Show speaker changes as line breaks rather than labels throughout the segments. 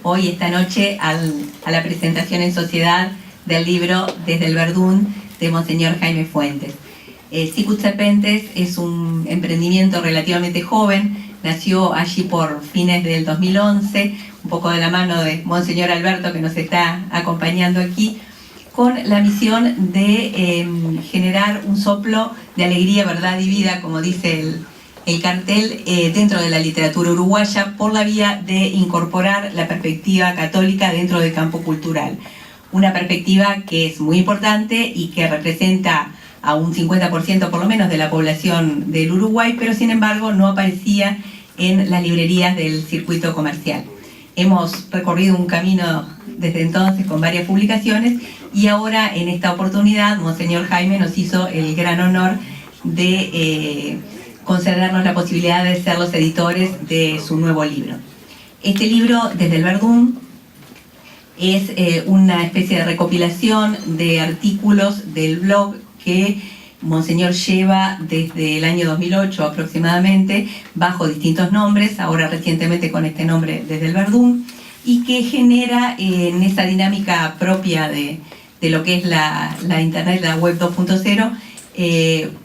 hoy, esta noche, a la presentación en sociedad del libro Desde el Verdún de Monseñor Jaime Fuentes. Sicut Serpentes es un emprendimiento relativamente joven, nació allí por fines del 2011, un poco de la mano de Monseñor Alberto, que nos está acompañando aquí, con la misión de generar un soplo de alegría, verdad y vida, como dice el cartel, dentro de la literatura uruguaya, por la vía de incorporar la perspectiva católica dentro del campo cultural. Una perspectiva que es muy importante y que representa a un 50% por lo menos de la población del Uruguay, pero sin embargo no aparecía en las librerías del circuito comercial. Hemos recorrido un camino desde entonces con varias publicaciones y ahora en esta oportunidad Monseñor Jaime nos hizo el gran honor de concedernos la posibilidad de ser los editores de su nuevo libro. Este libro, Desde el Verdún, es una especie de recopilación de artículos del blog que Monseñor lleva desde el año 2008 aproximadamente, bajo distintos nombres, ahora recientemente con este nombre Desde el Verdún, y que genera en esa dinámica propia de lo que es la Internet, la Web 2.0,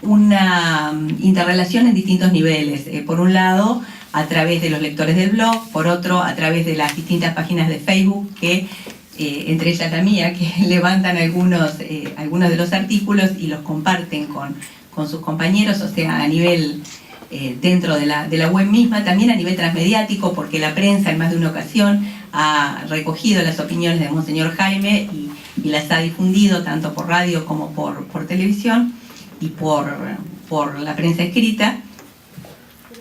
una interrelación en distintos niveles. Por un lado, a través de los lectores del blog, por otro, a través de las distintas páginas de Facebook que entre ellas la mía, que levantan algunos de los artículos y los comparten con sus compañeros, o sea, a nivel dentro de la web misma, también a nivel transmediático, porque la prensa en más de una ocasión ha recogido las opiniones de Monseñor Jaime y las ha difundido tanto por radio como por televisión y por la prensa escrita.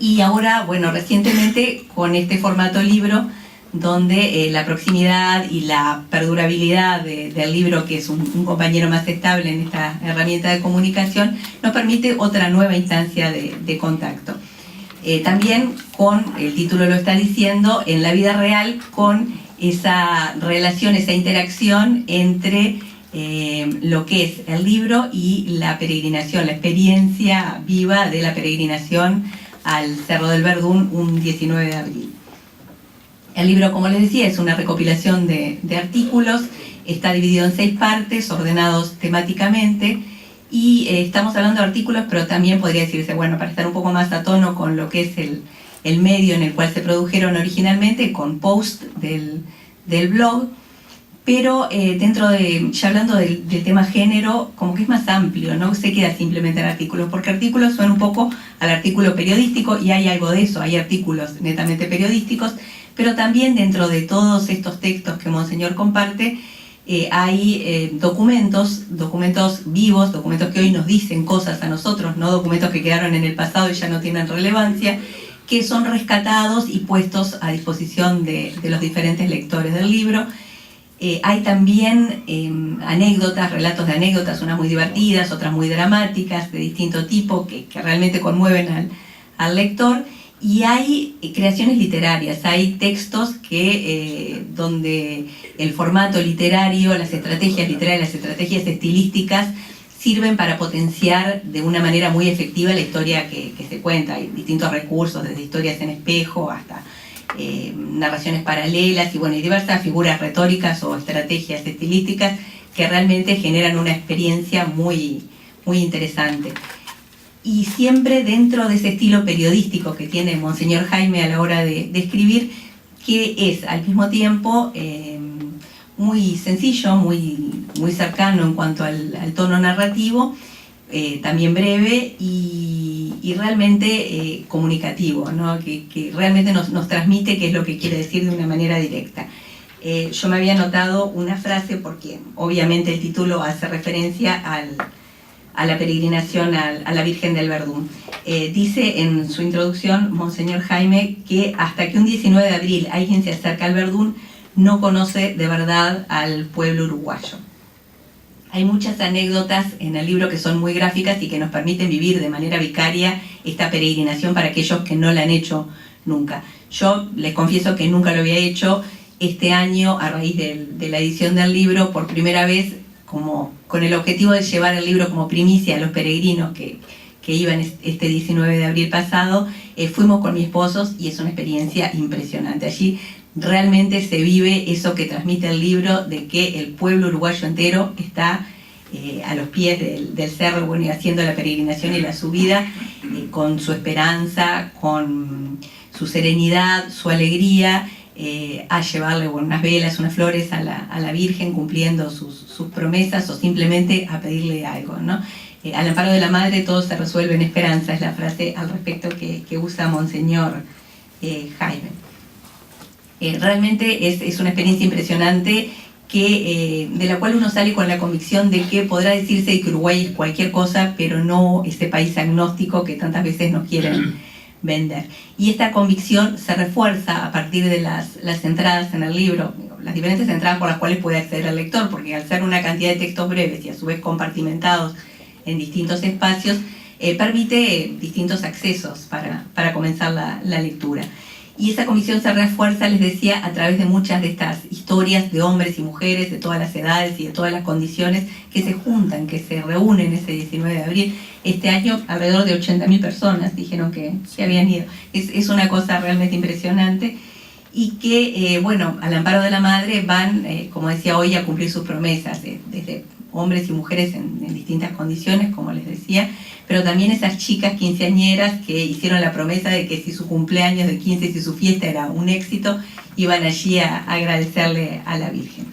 Y ahora, bueno, recientemente con este formato libro, donde la proximidad y la perdurabilidad del libro, que es un compañero más estable en esta herramienta de comunicación, nos permite otra nueva instancia de contacto. También con, el título lo está diciendo, en la vida real, con esa relación, esa interacción entre lo que es el libro y la peregrinación, la experiencia viva de la peregrinación al Cerro del Verdún un 19 de abril. El libro, como les decía, es una recopilación de artículos, está dividido en 6 partes, ordenados temáticamente, y estamos hablando de artículos, pero también podría decirse, bueno, para estar un poco más a tono con lo que es el medio en el cual se produjeron originalmente, con post del blog, pero dentro de, ya hablando del tema género, como que es más amplio, no se queda simplemente en artículos, porque artículos son un poco al artículo periodístico, y hay algo de eso, hay artículos netamente periodísticos, pero también dentro de todos estos textos que Monseñor comparte, hay documentos vivos, documentos que hoy nos dicen cosas a nosotros, no documentos que quedaron en el pasado y ya no tienen relevancia, que son rescatados y puestos a disposición de los diferentes lectores del libro. Hay también anécdotas, relatos de anécdotas, unas muy divertidas, otras muy dramáticas, de distinto tipo, que realmente conmueven al lector. Y hay creaciones literarias, hay textos que, donde el formato literario, las estrategias literarias, las estrategias estilísticas sirven para potenciar de una manera muy efectiva la historia que se cuenta. Hay distintos recursos, desde historias en espejo hasta narraciones paralelas y, bueno, y diversas figuras retóricas o estrategias estilísticas que realmente generan una experiencia muy, muy interesante. Y siempre dentro de ese estilo periodístico que tiene Monseñor Jaime a la hora de escribir, que es al mismo tiempo muy sencillo, muy cercano en cuanto al tono narrativo, también breve y realmente comunicativo, ¿no? que realmente nos transmite qué es lo que quiere decir de una manera directa. Yo me había anotado una frase porque obviamente el título hace referencia a la peregrinación a la Virgen del Verdún. Dice en su introducción Monseñor Jaime que hasta que un 19 de abril alguien se acerca al Verdún, no conoce de verdad al pueblo uruguayo. Hay muchas anécdotas en el libro que son muy gráficas y que nos permiten vivir de manera vicaria esta peregrinación para aquellos que no la han hecho nunca. Yo les confieso que nunca lo había hecho. Este año, a raíz de la edición del libro, por primera vez, como con el objetivo de llevar el libro como primicia a los peregrinos que iban este 19 de abril pasado, fuimos con mi esposo y es una experiencia impresionante. Allí realmente se vive eso que transmite el libro, de que el pueblo uruguayo entero está a los pies del cerro, bueno, y haciendo la peregrinación y la subida, con su esperanza, con su serenidad, su alegría, a llevarle unas velas, unas flores a la Virgen, cumpliendo sus promesas, o simplemente a pedirle algo, ¿no? Al amparo de la Madre todo se resuelve en esperanza, es la frase al respecto que usa Monseñor Jaime. Realmente es una experiencia impresionante, de la cual uno sale con la convicción de que podrá decirse que Uruguay es cualquier cosa, pero no ese país agnóstico que tantas veces nos quieren vender. Y esta convicción se refuerza a partir de las entradas en el libro, las diferentes entradas por las cuales puede acceder el lector, porque al ser una cantidad de textos breves y a su vez compartimentados en distintos espacios, permite distintos accesos para comenzar la lectura. Y esa convicción se refuerza, les decía, a través de muchas de estas historias de hombres y mujeres de todas las edades y de todas las condiciones que se juntan, que se reúnen ese 19 de abril. Este año alrededor de 80.000 personas dijeron que habían ido. Es una cosa realmente impresionante, y que, bueno, al amparo de la Madre van, como decía hoy, a cumplir sus promesas, desde hombres y mujeres en distintas condiciones, como les decía, pero también esas chicas quinceañeras que hicieron la promesa de que si su cumpleaños de 15, si su fiesta era un éxito, iban allí a agradecerle a la Virgen.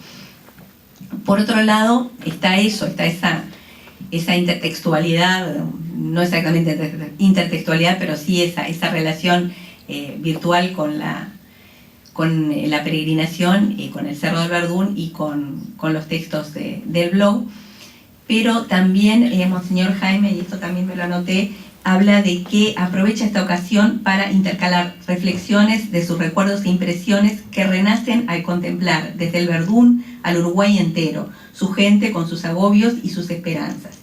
Por otro lado, está esa intertextualidad, no exactamente intertextualidad, pero sí esa relación virtual con la peregrinación, con el Cerro del Verdún y con los textos del blog. Pero también Monseñor Jaime, y esto también me lo anoté, habla de que aprovecha esta ocasión para intercalar reflexiones de sus recuerdos e impresiones que renacen al contemplar desde el Verdún al Uruguay entero, su gente con sus agobios y sus esperanzas,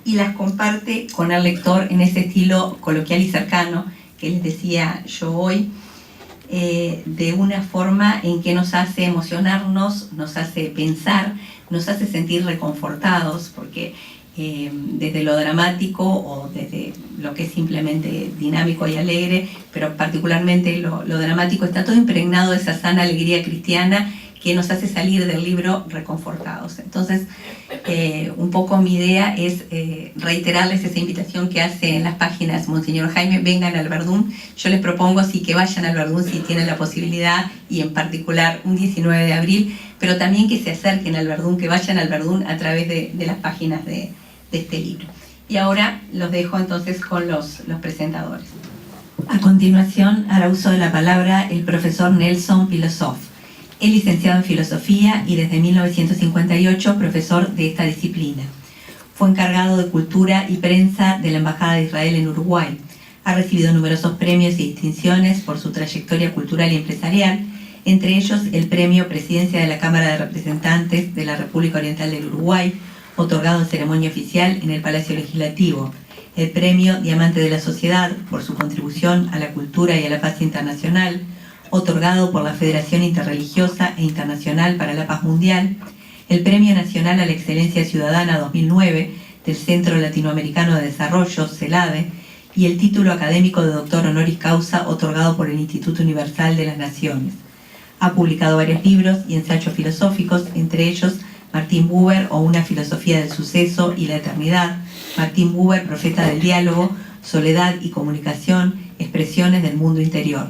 y las comparte con el lector en ese estilo coloquial y cercano que les decía yo hoy, de una forma en que nos hace emocionarnos, nos hace pensar, nos hace sentir reconfortados, porque desde lo dramático o desde lo que es simplemente dinámico y alegre, pero particularmente lo dramático, está todo impregnado de esa sana alegría cristiana que nos hace salir del libro reconfortados. Entonces, un poco mi idea es reiterarles esa invitación que hace en las páginas Monseñor Jaime: vengan al Verdún. Yo les propongo así que vayan al Verdún si tienen la posibilidad, y en particular un 19 de abril, pero también que se acerquen al Verdún, que vayan al Verdún a través de las páginas de este libro. Y ahora los dejo entonces con los presentadores. A continuación hará uso de la palabra el profesor Nelson Pilosof. Es licenciado en Filosofía y desde 1958 profesor de esta disciplina. Fue encargado de Cultura y Prensa de la Embajada de Israel en Uruguay. Ha recibido numerosos premios y distinciones por su trayectoria cultural y empresarial, entre ellos el Premio Presidencia de la Cámara de Representantes de la República Oriental del Uruguay, otorgado en ceremonia oficial en el Palacio Legislativo, el Premio Diamante de la Sociedad por su contribución a la cultura y a la paz internacional, otorgado por la Federación Interreligiosa e Internacional para la Paz Mundial, el Premio Nacional a la Excelencia Ciudadana 2009 del Centro Latinoamericano de Desarrollo, CELADE, y el título académico de doctor honoris causa otorgado por el Instituto Universal de las Naciones. Ha publicado varios libros y ensayos filosóficos, entre ellos Martin Buber o Una filosofía del suceso y la eternidad, Martin Buber, Profeta del diálogo, Soledad y comunicación, expresiones del mundo interior.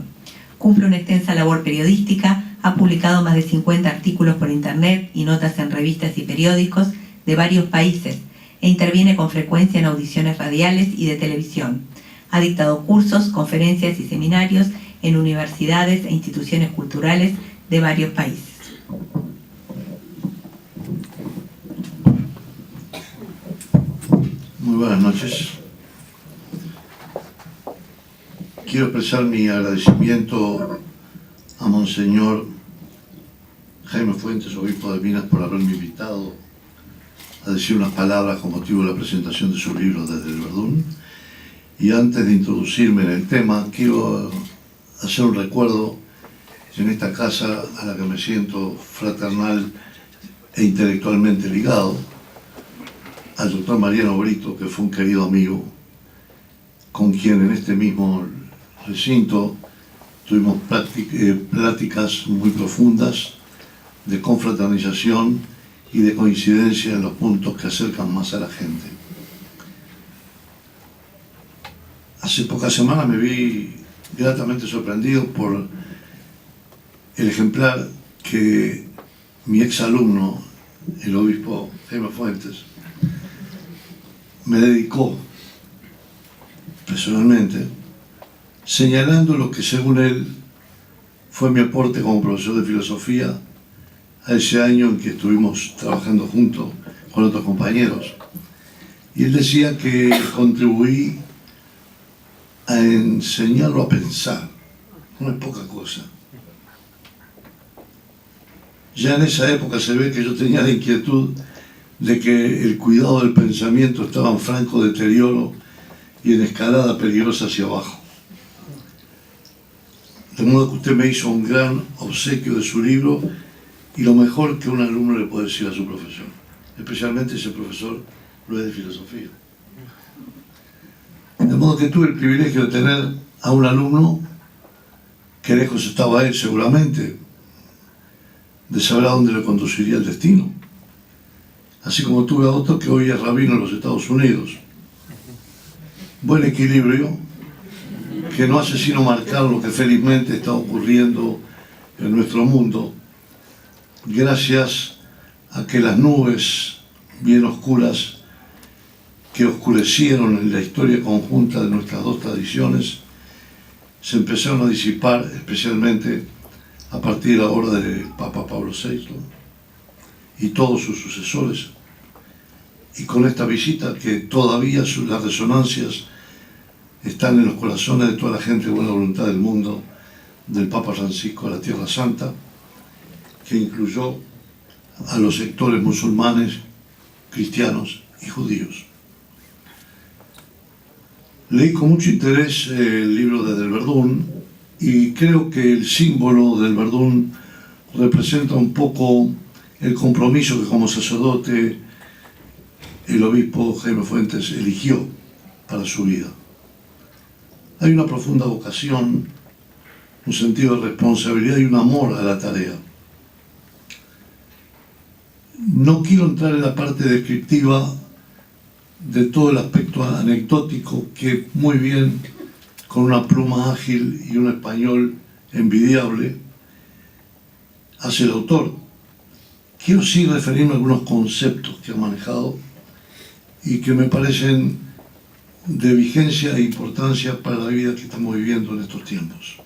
Cumple una extensa labor periodística, ha publicado más de 50 artículos por internet y notas en revistas y periódicos de varios países, e interviene con frecuencia en audiciones radiales y de televisión. Ha dictado cursos, conferencias y seminarios en universidades e instituciones culturales de varios países.
Muy buenas noches. Quiero expresar mi agradecimiento a Monseñor Jaime Fuentes, obispo de Minas, por haberme invitado a decir unas palabras con motivo de la presentación de su libro Desde el Verdún. Y antes de introducirme en el tema, quiero hacer un recuerdo en esta casa a la que me siento fraternal e intelectualmente ligado, al doctor Mariano Brito, que fue un querido amigo, con quien en este mismo recinto tuvimos pláticas muy profundas de confraternización y de coincidencia en los puntos que acercan más a la gente. Hace pocas semanas me vi gratamente sorprendido por el ejemplar que mi exalumno, el obispo Jaime Fuentes, me dedicó personalmente, señalando lo que según él fue mi aporte como profesor de filosofía a ese año en que estuvimos trabajando juntos con otros compañeros. Y él decía que contribuí a enseñarlo a pensar. No es poca cosa. Ya en esa época se ve que yo tenía la inquietud de que el cuidado del pensamiento estaba en franco deterioro y en escalada peligrosa hacia abajo. De modo que usted me hizo un gran obsequio de su libro y lo mejor que un alumno le puede decir a su profesor, especialmente si el profesor lo es de filosofía. De modo que tuve el privilegio de tener a un alumno que lejos estaba él seguramente de saber a dónde le conduciría el destino, así como tuve a otro que hoy es rabino en los Estados Unidos. Buen equilibrio que no hace sino marcar lo que felizmente está ocurriendo en nuestro mundo, gracias a que las nubes bien oscuras que oscurecieron en la historia conjunta de nuestras dos tradiciones se empezaron a disipar, especialmente a partir de la obra del Papa Pablo VI y todos sus sucesores, y con esta visita que todavía las resonancias están en los corazones de toda la gente de buena voluntad del mundo, del Papa Francisco a la Tierra Santa, que incluyó a los sectores musulmanes, cristianos y judíos. Leí con mucho interés el libro de Del Verdún y creo que el símbolo del Verdún representa un poco el compromiso que como sacerdote el obispo Jaime Fuentes eligió para su vida. Hay una profunda vocación, un sentido de responsabilidad y un amor a la tarea. No quiero entrar en la parte descriptiva de todo el aspecto anecdótico que muy bien, con una pluma ágil y un español envidiable, hace el autor. Quiero sí referirme a algunos conceptos que ha manejado y que me parecen de vigencia e importancia para la vida que estamos viviendo en estos tiempos.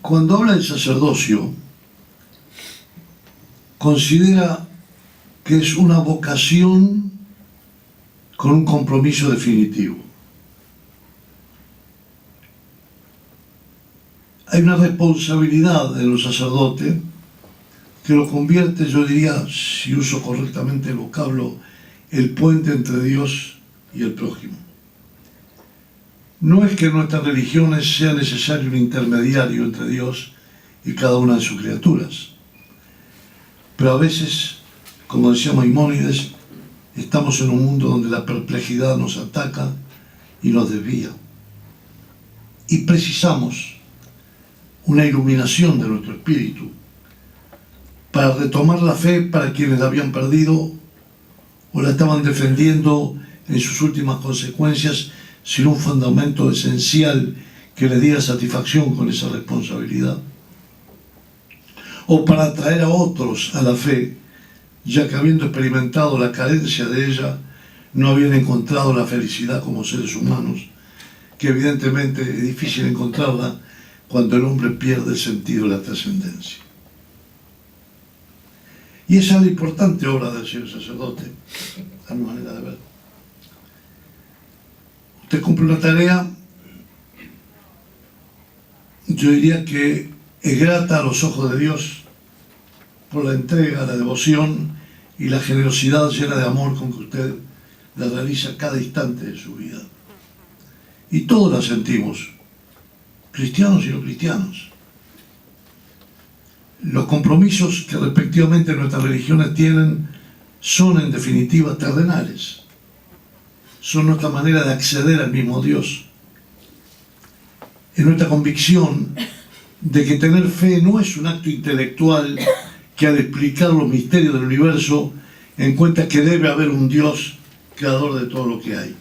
Cuando habla del sacerdocio, considera que es una vocación con un compromiso definitivo. Hay una responsabilidad en los sacerdotes que lo convierte, yo diría, si uso correctamente el vocablo, el puente entre Dios y el prójimo. No es que en nuestras religiones sea necesario un intermediario entre Dios y cada una de sus criaturas, pero a veces, como decía Maimónides, estamos en un mundo donde la perplejidad nos ataca y nos desvía. Y precisamos una iluminación de nuestro espíritu para retomar la fe para quienes la habían perdido o la estaban defendiendo en sus últimas consecuencias sin un fundamento esencial que le diera satisfacción con esa responsabilidad. O para atraer a otros a la fe, ya que habiendo experimentado la carencia de ella, no habían encontrado la felicidad como seres humanos, que evidentemente es difícil encontrarla cuando el hombre pierde el sentido de la trascendencia. Y esa es la importante obra del señor sacerdote, a mi manera de ver. Usted cumple una tarea, yo diría que es grata a los ojos de Dios por la entrega, la devoción y la generosidad llena de amor con que usted la realiza cada instante de su vida. Y todos la sentimos, cristianos y no cristianos. Los compromisos que respectivamente nuestras religiones tienen son en definitiva terrenales. Son nuestra manera de acceder al mismo Dios. en nuestra convicción de que tener fe no es un acto intelectual que al explicar los misterios del universo encuentra que debe haber un Dios creador de todo lo que hay.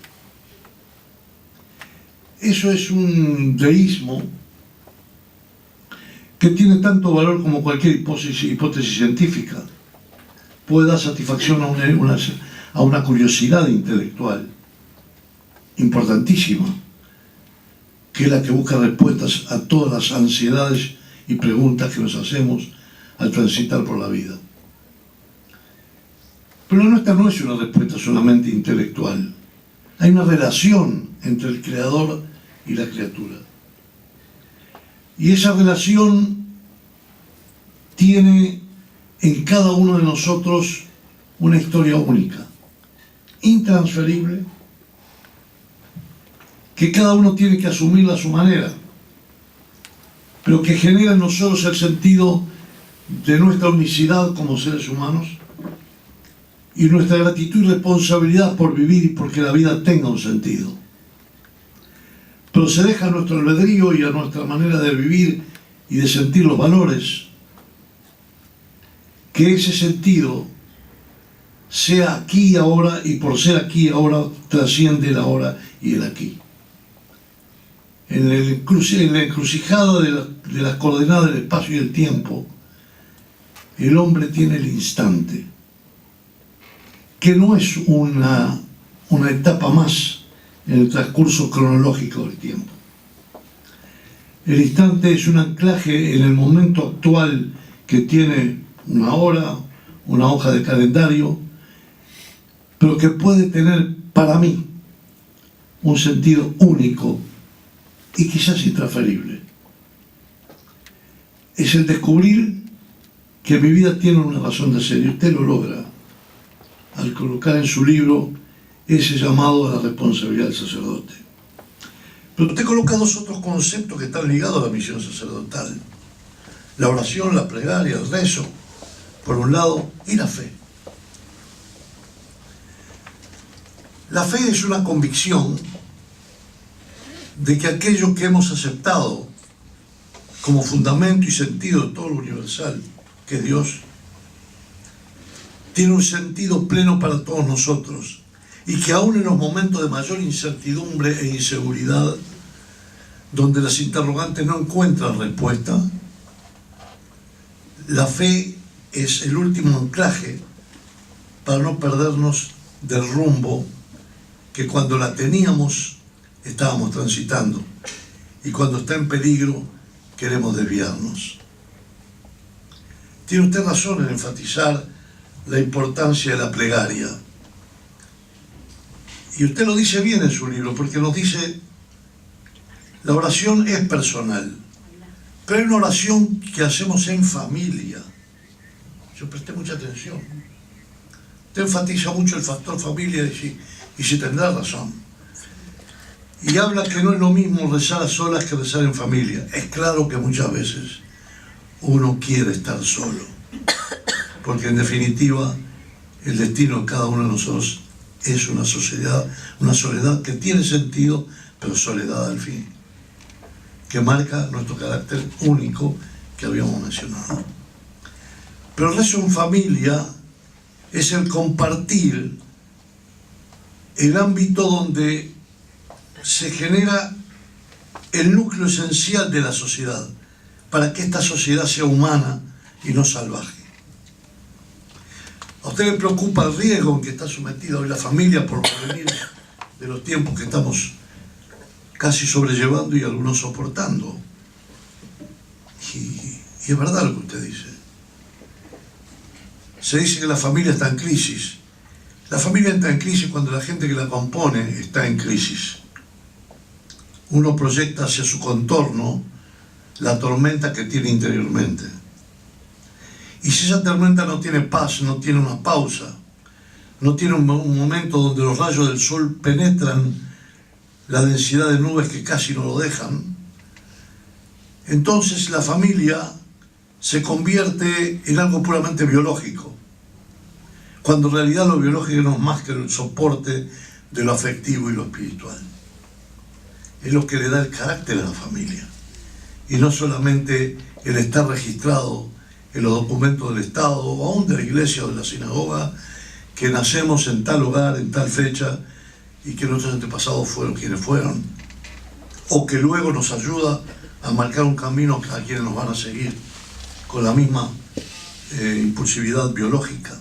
Eso es un deísmo que tiene tanto valor como cualquier hipótesis científica. Puede dar satisfacción a una curiosidad intelectual importantísima, que es la que busca respuestas a todas las ansiedades y preguntas que nos hacemos al transitar por la vida. Pero la nuestra no es una respuesta solamente intelectual. Hay una relación entre el Creador y la criatura. Y esa relación tiene en cada uno de nosotros una historia única, intransferible, que cada uno tiene que asumirla a su manera, pero que genera en nosotros el sentido de nuestra unicidad como seres humanos y nuestra gratitud y responsabilidad por vivir y porque la vida tenga un sentido. Pero se deja a nuestro albedrío y a nuestra manera de vivir y de sentir los valores que ese sentido sea aquí y ahora, y por ser aquí y ahora trasciende el ahora y el aquí. En la encrucijada de las coordenadas del espacio y el tiempo, el hombre tiene el instante, que no es una etapa más en el transcurso cronológico del tiempo. El instante es un anclaje en el momento actual que tiene una hora, una hoja de calendario, pero que puede tener para mí un sentido único y quizás intransferible. Es el descubrir que mi vida tiene una razón de ser, y usted lo logra al colocar en su libro ese llamado a la responsabilidad del sacerdote. Pero usted coloca dos otros conceptos que están ligados a la misión sacerdotal: la oración, la plegaria, el rezo, por un lado, y la fe. La fe es una convicción de que aquello que hemos aceptado como fundamento y sentido de todo lo universal, que es Dios, tiene un sentido pleno para todos nosotros, y que aún en los momentos de mayor incertidumbre e inseguridad, donde las interrogantes no encuentran respuesta, la fe es el último anclaje para no perdernos del rumbo que cuando la teníamos estábamos transitando, y cuando está en peligro queremos desviarnos. Tiene usted razón en enfatizar la importancia de la plegaria, y usted lo dice bien en su libro, porque nos dice: la oración es personal, pero es una oración que hacemos en familia. Yo presté mucha atención. Usted enfatiza mucho el factor familia, y si tendrá razón. Y habla que no es lo mismo rezar a solas que rezar en familia. Es claro que muchas veces uno quiere estar solo, porque en definitiva el destino de cada uno de nosotros es una soledad que tiene sentido, pero soledad al fin, que marca nuestro carácter único que habíamos mencionado. Pero el rezo en familia es el compartir el ámbito donde se genera el núcleo esencial de la sociedad, para que esta sociedad sea humana y no salvaje. ¿A usted le preocupa el riesgo en que está sometida hoy la familia por venir de los tiempos que estamos casi sobrellevando y algunos soportando? Y es verdad lo que usted dice. Se dice que la familia está en crisis. La familia está en crisis cuando la gente que la compone está en crisis. Uno proyecta hacia su contorno la tormenta que tiene interiormente. Y si esa tormenta no tiene paz, no tiene una pausa, no tiene un momento donde los rayos del sol penetran la densidad de nubes que casi no lo dejan, entonces la familia se convierte en algo puramente biológico, cuando en realidad lo biológico no es más que el soporte de lo afectivo y lo espiritual. es lo que le da el carácter a la familia. Y no solamente el estar registrado en los documentos del Estado o aún de la iglesia o de la sinagoga, que nacemos en tal hogar, en tal fecha, y que nuestros antepasados fueron quienes fueron, o que luego nos ayuda a marcar un camino a quienes nos van a seguir con la misma impulsividad biológica.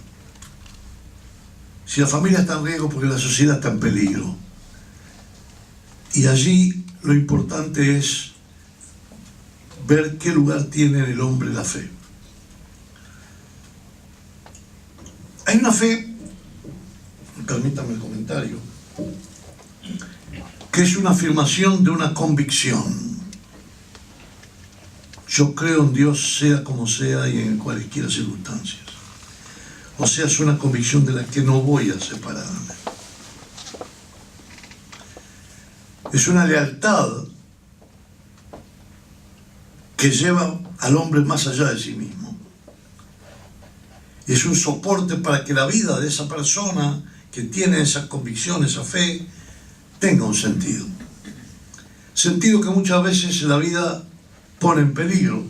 Si la familia está en riesgo, porque la sociedad está en peligro. Y allí lo importante es ver qué lugar tiene en el hombre la fe. Hay una fe, permítame el comentario, que es una afirmación de una convicción. Yo creo en Dios sea como sea y en cualquiera circunstancias. O sea, es una convicción de la que no voy a separarme. Es una lealtad que lleva al hombre más allá de sí mismo. Es un soporte para que la vida de esa persona que tiene esa convicción, esa fe, tenga un sentido. Sentido que muchas veces la vida pone en peligro,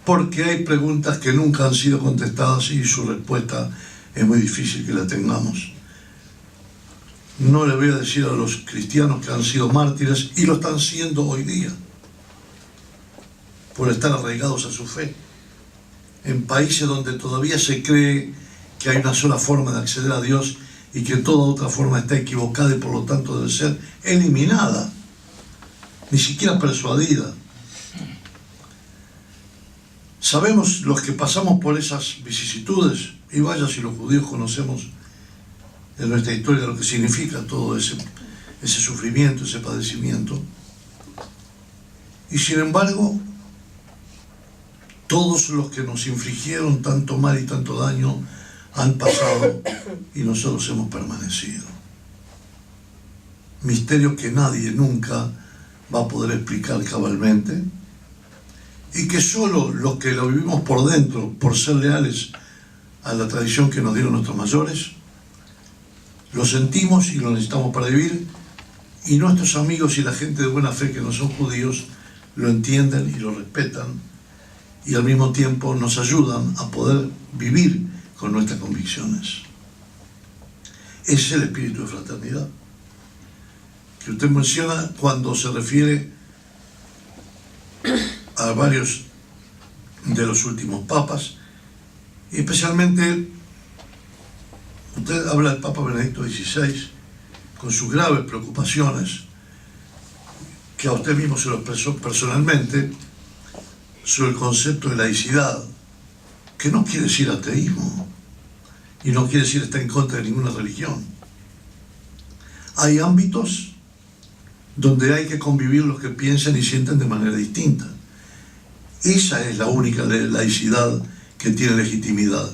porque hay preguntas que nunca han sido contestadas y su respuesta es muy difícil que la tengamos. No le voy a decir a los cristianos que han sido mártires, y lo están siendo hoy día, por estar arraigados a su fe, en países donde todavía se cree que hay una sola forma de acceder a Dios y que toda otra forma está equivocada y por lo tanto debe ser eliminada, ni siquiera persuadida. Sabemos los que pasamos por esas vicisitudes, y vaya si los judíos conocemos en nuestra historia lo que significa todo ese sufrimiento, ese padecimiento. Y sin embargo, todos los que nos infligieron tanto mal y tanto daño han pasado y nosotros hemos permanecido. Misterio que nadie nunca va a poder explicar cabalmente, y que solo los que lo vivimos por dentro, por ser leales a la tradición que nos dieron nuestros mayores, lo sentimos y lo necesitamos para vivir, y nuestros amigos y la gente de buena fe que no son judíos lo entienden y lo respetan, y al mismo tiempo nos ayudan a poder vivir con nuestras convicciones. Ese es el espíritu de fraternidad que usted menciona cuando se refiere a varios de los últimos papas, y especialmente usted habla del Papa Benedicto XVI con sus graves preocupaciones, que a usted mismo se lo expresó personalmente, sobre el concepto de laicidad, que no quiere decir ateísmo y no quiere decir estar en contra de ninguna religión. Hay ámbitos donde hay que convivir los que piensan y sienten de manera distinta. Esa es la única laicidad que tiene legitimidad.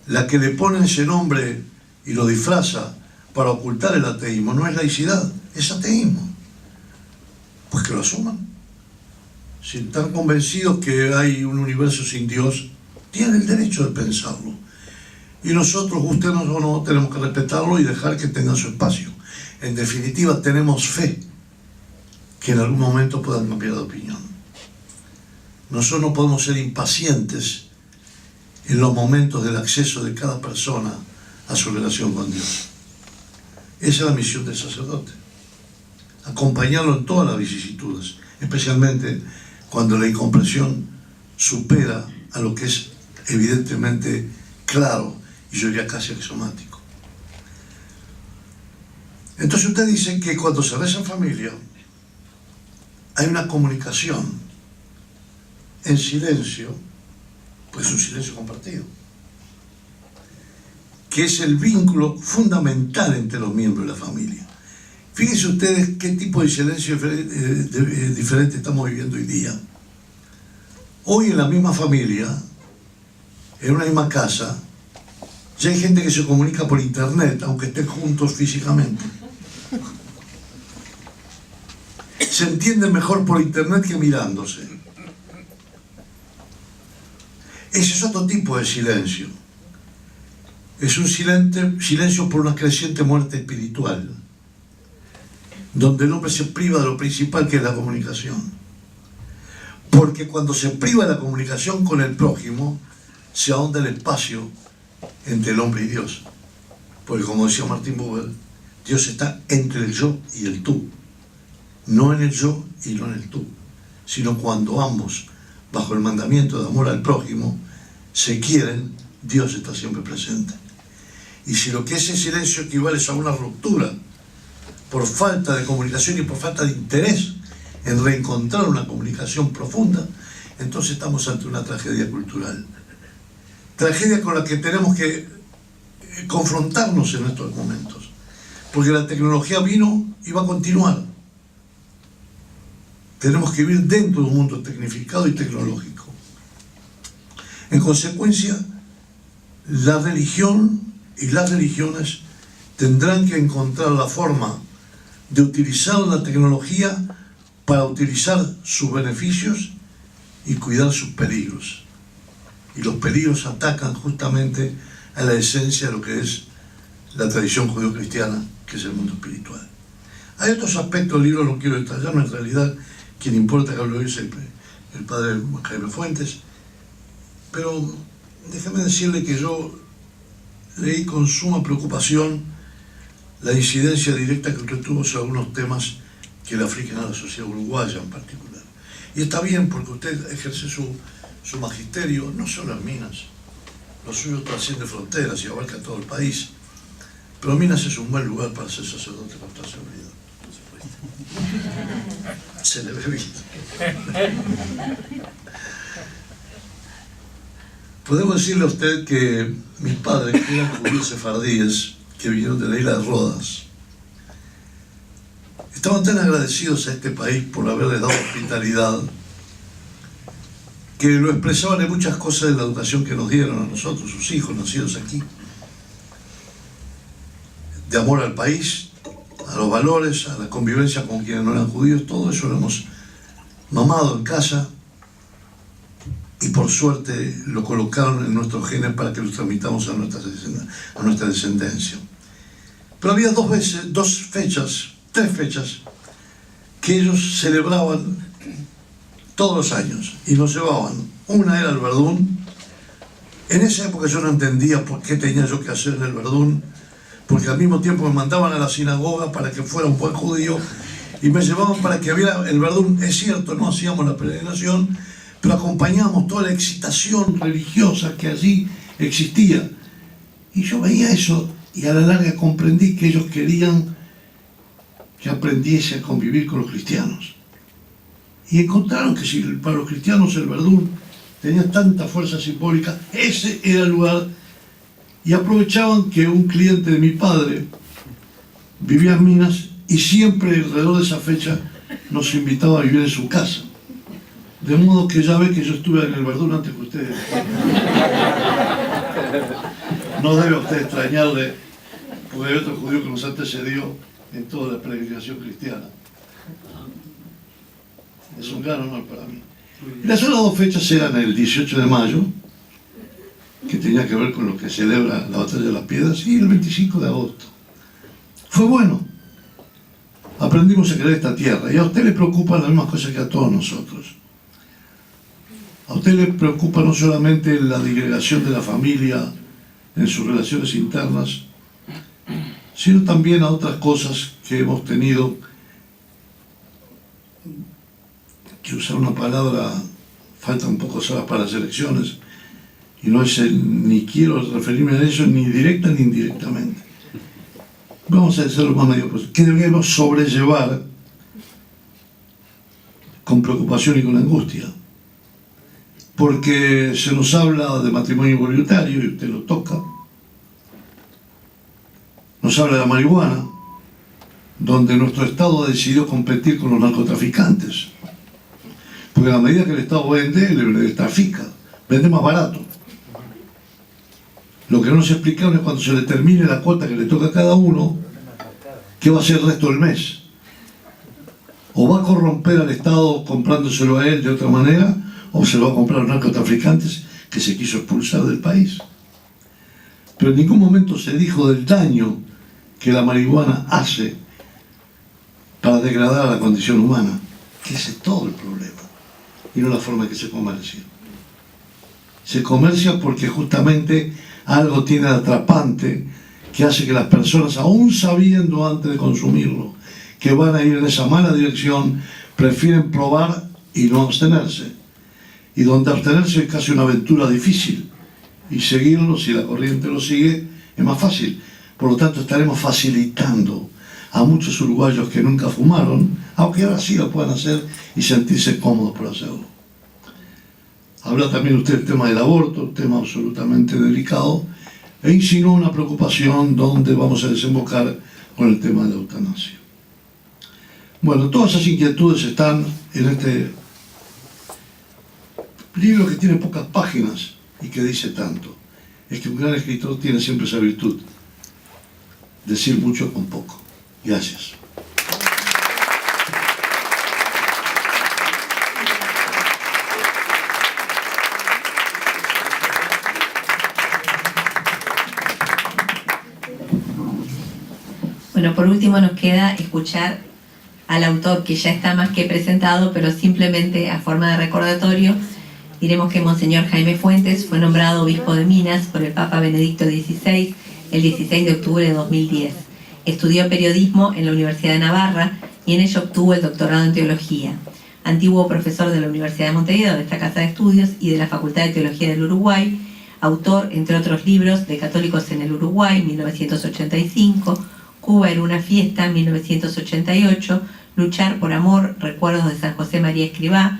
La que le pone ese nombre y lo disfraza para ocultar el ateísmo no es laicidad, es ateísmo. Pues que lo asuman. Si están convencidos que hay un universo sin Dios, tienen el derecho de pensarlo. Y nosotros, ustedes o no, tenemos que respetarlo y dejar que tengan su espacio. En definitiva, tenemos fe que en algún momento puedan cambiar de opinión. Nosotros no podemos ser impacientes en los momentos del acceso de cada persona a su relación con Dios. Esa es la misión del sacerdote. Acompañarlo en todas las vicisitudes, especialmente cuando la incomprensión supera a lo que es evidentemente claro y yo diría casi axiomático. Entonces usted dice que cuando se reza en familia hay una comunicación en silencio, pues un silencio compartido, que es el vínculo fundamental entre los miembros de la familia. Fíjense ustedes qué tipo de silencio diferente estamos viviendo hoy día. Hoy en la misma familia, en una misma casa, ya hay gente que se comunica por internet, aunque estén juntos físicamente. Se entienden mejor por internet que mirándose. Ese es otro tipo de silencio. Es un silencio por una creciente muerte espiritual. donde el hombre se priva de lo principal, que es la comunicación. Porque cuando se priva de la comunicación con el prójimo, se ahonda el espacio entre el hombre y Dios. Porque como decía Martin Buber, Dios está entre el yo y el tú. No en el yo y no en el tú, sino cuando ambos, bajo el mandamiento de amor al prójimo, se quieren, Dios está siempre presente. Y si lo que es el silencio equivale a una ruptura por falta de comunicación y por falta de interés en reencontrar una comunicación profunda, entonces estamos ante una tragedia cultural. Tragedia con la que tenemos que confrontarnos en estos momentos, porque la tecnología vino y va a continuar. Tenemos que vivir dentro de un mundo tecnificado y tecnológico. En consecuencia, la religión y las religiones tendrán que encontrar la forma de utilizar la tecnología para utilizar sus beneficios y cuidar sus peligros. Y los peligros atacan justamente a la esencia de lo que es la tradición judío-cristiana, que es el mundo espiritual. Hay otros aspectos del libro, no quiero detallarme, en realidad quien importa que hablo es el padre Jaime Fuentes, pero déjame decirle que yo leí con suma preocupación la incidencia directa que usted tuvo sobre algunos temas que le afligen a la sociedad uruguaya en particular. Y está bien, porque usted ejerce su magisterio no solo en Minas, lo suyo trasciende fronteras y abarca todo el país, pero Minas es un buen lugar para ser sacerdote con toda seguridad. Se le ve visto. Podemos decirle a usted que mis padres, que eran judíos sefardíes, que vinieron de la isla de Rodas, estaban tan agradecidos a este país por haberles dado hospitalidad, que lo expresaban en muchas cosas de la educación que nos dieron a nosotros, sus hijos nacidos aquí, de amor al país, a los valores, a la convivencia con quienes no eran judíos. Todo eso lo hemos mamado en casa y por suerte lo colocaron en nuestros genes para que los transmitamos a nuestra descendencia. Pero había tres fechas que ellos celebraban todos los años y nos llevaban. Una era el Verdún. En esa época yo no entendía por qué tenía yo que hacer en el Verdún, porque al mismo tiempo me mandaban a la sinagoga para que fuera un buen judío y me llevaban para que viera el Verdún. Es cierto, no hacíamos la peregrinación, pero acompañábamos toda la excitación religiosa que allí existía. Y yo veía eso y a la larga comprendí que ellos querían que aprendiese a convivir con los cristianos. Y encontraron que si para los cristianos el Verdún tenía tanta fuerza simbólica, ese era el lugar. Y aprovechaban que un cliente de mi padre vivía en Minas y siempre alrededor de esa fecha nos invitaba a vivir en su casa. De modo que ya ve que yo estuve en el Verdún antes que ustedes. No debe a usted extrañarle, porque hay otro judío que nos antecedió en toda la peregrinación cristiana. Es un gran honor para mí. Y las otras dos fechas eran el 18 de mayo, que tenía que ver con lo que celebra la Batalla de las Piedras, y el 25 de agosto. Fue bueno. Aprendimos a querer esta tierra. Y a usted le preocupan las mismas cosas que a todos nosotros. A usted le preocupa no solamente la disgregación de la familia en sus relaciones internas, sino también a otras cosas que hemos tenido que usar una palabra, faltan pocas horas para las elecciones, y no es ni quiero referirme a eso ni directa ni indirectamente. Vamos a decirlo más medio, pues, que debemos sobrellevar con preocupación y con angustia, porque se nos habla de matrimonio voluntario y usted lo toca. Nos habla de la marihuana, donde nuestro Estado ha decidido competir con los narcotraficantes, porque a la medida que el Estado vende, le trafica, vende más barato. Lo que no nos explicaron es cuando se le termine la cuota que le toca a cada uno, ¿qué va a hacer el resto del mes? O va a corromper al Estado comprándoselo a él de otra manera, o se lo va a comprar a los narcotraficantes que se quiso expulsar del país. Pero en ningún momento se dijo del daño que la marihuana hace para degradar a la condición humana, que ese es todo el problema, y no la forma en que se comercia. Se comercia porque justamente algo tiene de atrapante que hace que las personas, aún sabiendo antes de consumirlo que van a ir en esa mala dirección, prefieren probar y no abstenerse. Y donde abstenerse es casi una aventura difícil, y seguirlo, si la corriente lo sigue, es más fácil. Por lo tanto, estaremos facilitando a muchos uruguayos que nunca fumaron, aunque ahora sí lo puedan hacer y sentirse cómodos por hacerlo. Habla también usted del tema del aborto, un tema absolutamente delicado, e insinuó una preocupación donde vamos a desembocar con el tema de la eutanasia. Bueno, todas esas inquietudes están en este libro que tiene pocas páginas y que dice tanto. Es que un gran escritor tiene siempre esa virtud, decir mucho con poco. Gracias.
Bueno, por último nos queda escuchar al autor, que ya está más que presentado, pero simplemente a forma de recordatorio diremos que Monseñor Jaime Fuentes fue nombrado obispo de Minas por el Papa Benedicto XVI el 16 de octubre de 2010. Estudió periodismo en la Universidad de Navarra y en ello obtuvo el doctorado en teología. Antiguo profesor de la Universidad de Montevideo, de esta casa de estudios, y de la Facultad de Teología del Uruguay, autor, entre otros libros, de Católicos en el Uruguay, 1985, Cuba era una fiesta, 1988, Luchar por amor, recuerdos de San José María Escrivá,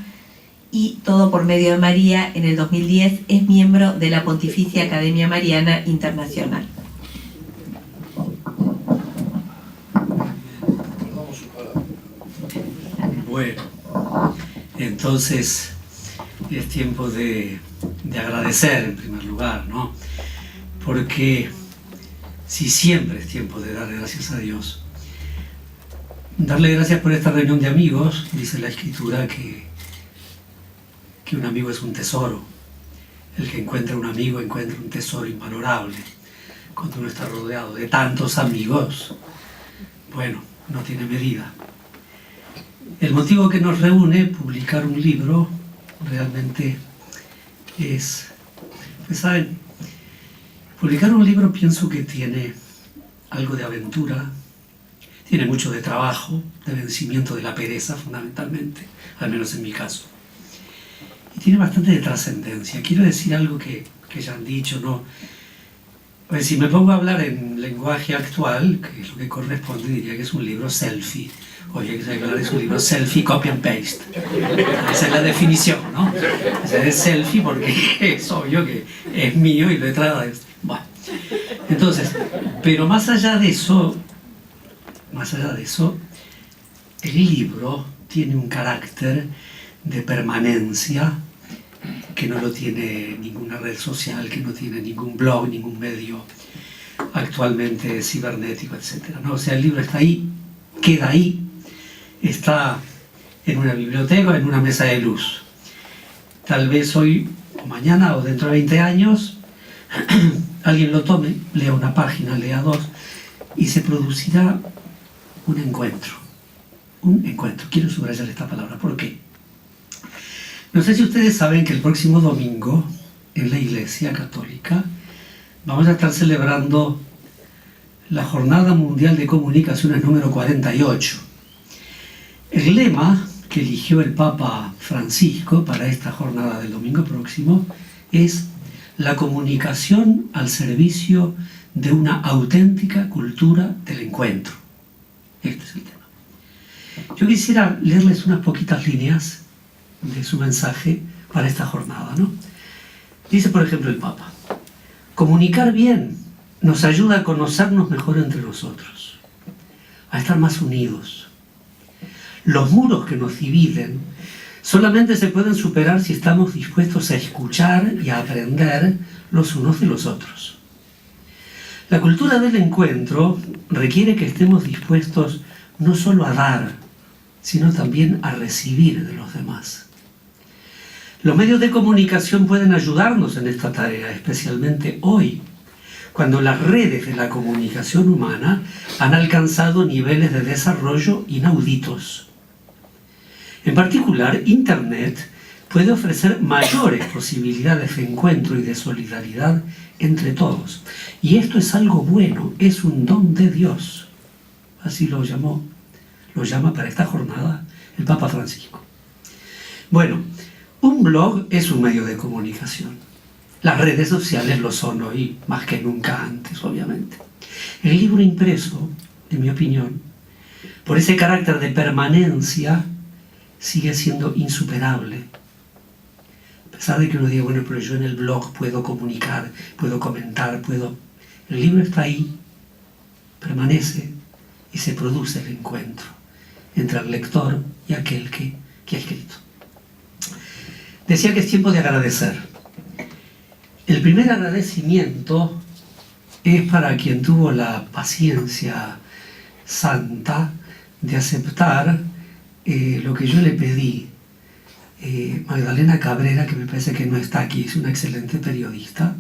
y Todo por medio de María, en el 2010 es miembro de la Pontificia Academia Mariana Internacional.
Bueno, entonces es tiempo de agradecer en primer lugar, ¿no? Porque si siempre es tiempo de dar gracias a Dios, darle gracias por esta reunión de amigos. Dice la Escritura que un amigo es un tesoro. El que encuentra un amigo encuentra un tesoro invalorable. Cuando uno está rodeado de tantos amigos, bueno, no tiene medida. El motivo que nos reúne, publicar un libro, realmente es, pues saben, publicar un libro pienso que tiene algo de aventura, tiene mucho de trabajo, de vencimiento de la pereza fundamentalmente, al menos en mi caso. Y tiene bastante de trascendencia. Quiero decir algo que ya han dicho, ¿no? Pues si me pongo a hablar en lenguaje actual, que es lo que corresponde, diría que es un libro selfie. Oye, que hablar es un libro selfie, copy and paste. Esa es la definición, ¿no? O sea, es selfie porque es obvio que es mío y lo he traído de... Bueno, entonces, pero más allá de eso, el libro tiene un carácter de permanencia que no lo tiene ninguna red social, que no tiene ningún blog, ningún medio actualmente cibernético, etc., ¿no? O sea, el libro está ahí, queda ahí, está en una biblioteca, en una mesa de luz. Tal vez hoy o mañana o dentro de 20 años alguien lo tome, lea una página, lea dos, y se producirá un encuentro. Un encuentro. Quiero subrayar esta palabra. ¿Por qué? No sé si ustedes saben que el próximo domingo en la Iglesia Católica vamos a estar celebrando la Jornada Mundial de Comunicaciones número 48. El lema que eligió el Papa Francisco para esta jornada del domingo próximo es la comunicación al servicio de una auténtica cultura del encuentro. Este es el tema. Yo quisiera leerles unas poquitas líneas de su mensaje para esta jornada, ¿no? Dice, por ejemplo, el Papa: comunicar bien nos ayuda a conocernos mejor entre nosotros, a estar más unidos. Los muros que nos dividen solamente se pueden superar si estamos dispuestos a escuchar y a aprender los unos de los otros. La cultura del encuentro requiere que estemos dispuestos no solo a dar, sino también a recibir de los demás. Los medios de comunicación pueden ayudarnos en esta tarea, especialmente hoy, cuando las redes de la comunicación humana han alcanzado niveles de desarrollo inauditos. En particular, Internet puede ofrecer mayores posibilidades de encuentro y de solidaridad entre todos. Y esto es algo bueno, es un don de Dios. Así lo llama para esta jornada el Papa Francisco. Bueno, un blog es un medio de comunicación. Las redes sociales lo son hoy más que nunca antes, obviamente. El libro impreso, en mi opinión, por ese carácter de permanencia, sigue siendo insuperable. A pesar de que uno diga, bueno, pero yo en el blog puedo comunicar, puedo comentar, el libro está ahí, permanece y se produce el encuentro entre el lector y aquel que ha escrito. Decía que es tiempo de agradecer. El primer agradecimiento es para quien tuvo la paciencia santa de aceptar lo que yo le pedí. Magdalena Cabrera, que me parece que no está aquí, es una excelente periodista,